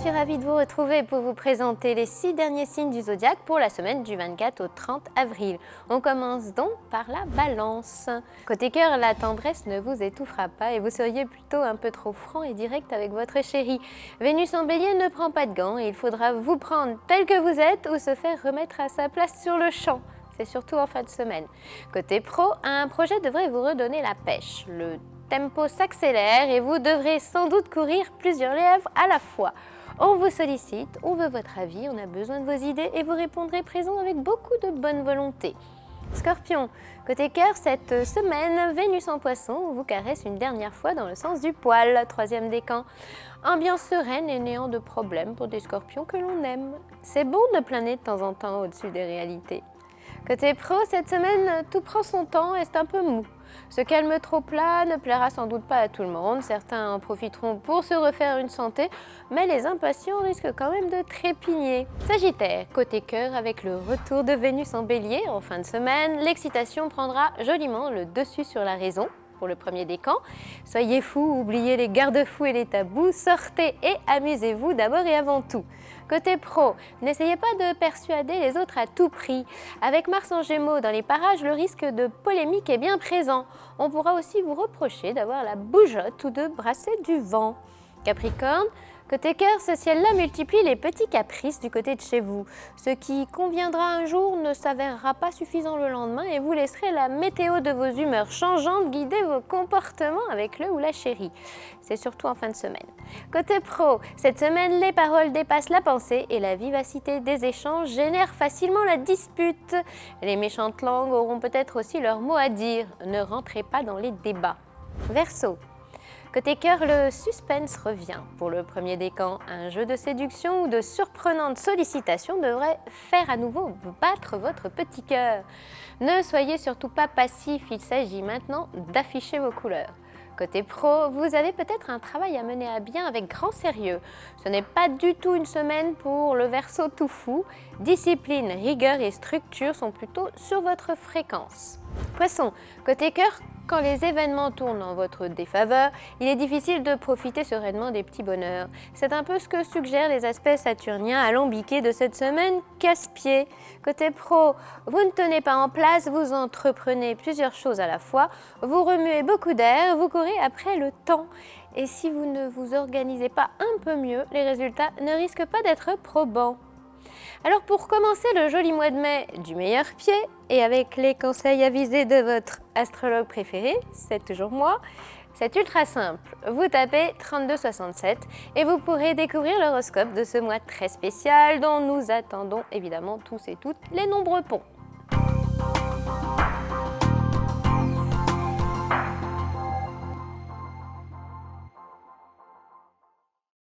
suis ravie de vous retrouver pour vous présenter les 6 derniers signes du zodiaque pour la semaine du 24 au 30 avril. On commence donc par la Balance. Côté cœur, la tendresse ne vous étouffera pas et vous seriez plutôt un peu trop franc et direct avec votre chéri. Vénus en Bélier ne prend pas de gants et il faudra vous prendre tel que vous êtes ou se faire remettre à sa place sur le champ. C'est surtout en fin de semaine. Côté pro, un projet devrait vous redonner la pêche. Le tempo s'accélère et vous devrez sans doute courir plusieurs lèvres à la fois. On vous sollicite, on veut votre avis, on a besoin de vos idées et vous répondrez présent avec beaucoup de bonne volonté. Scorpion, côté cœur, cette semaine, Vénus en Poisson vous caresse une dernière fois dans le sens du poil, 3e décan. Ambiance sereine et néant de problème pour des scorpions que l'on aime. C'est bon de planer de temps en temps au-dessus des réalités. Côté pro, cette semaine, tout prend son temps et c'est un peu mou. Ce calme trop plat ne plaira sans doute pas à tout le monde. Certains en profiteront pour se refaire une santé, mais les impatients risquent quand même de trépigner. Sagittaire, côté cœur, avec le retour de Vénus en Bélier en fin de semaine, l'excitation prendra joliment le dessus sur la raison. Pour le 1er décan, soyez fous, oubliez les garde-fous et les tabous, sortez et amusez-vous d'abord et avant tout. Côté pro, n'essayez pas de persuader les autres à tout prix. Avec Mars en Gémeaux dans les parages, le risque de polémique est bien présent. On pourra aussi vous reprocher d'avoir la bougeotte ou de brasser du vent. Capricorne, côté cœur, ce ciel-là multiplie les petits caprices du côté de chez vous. Ce qui conviendra un jour ne s'avérera pas suffisant le lendemain et vous laisserez la météo de vos humeurs changeantes guider vos comportements avec le ou la chérie. C'est surtout en fin de semaine. Côté pro, cette semaine, les paroles dépassent la pensée et la vivacité des échanges génère facilement la dispute. Les méchantes langues auront peut-être aussi leur mot à dire. Ne rentrez pas dans les débats. Verseau. Côté cœur, le suspense revient. Pour le 1er décan, un jeu de séduction ou de surprenantes sollicitations devrait faire à nouveau battre votre petit cœur. Ne soyez surtout pas passif, il s'agit maintenant d'afficher vos couleurs. Côté pro, vous avez peut-être un travail à mener à bien avec grand sérieux. Ce n'est pas du tout une semaine pour le Verseau tout fou. Discipline, rigueur et structure sont plutôt sur votre fréquence. Poisson, côté cœur, quand les événements tournent en votre défaveur, il est difficile de profiter sereinement des petits bonheurs. C'est un peu ce que suggèrent les aspects saturniens alambiqués de cette semaine casse-pied. Côté pro, vous ne tenez pas en place, vous entreprenez plusieurs choses à la fois, vous remuez beaucoup d'air, vous courez après le temps. Et si vous ne vous organisez pas un peu mieux, les résultats ne risquent pas d'être probants. Alors pour commencer le joli mois de mai du meilleur pied et avec les conseils avisés de votre astrologue préféré, c'est toujours moi, c'est ultra simple. Vous tapez 3267 et vous pourrez découvrir l'horoscope de ce mois très spécial dont nous attendons évidemment tous et toutes les nombreux ponts.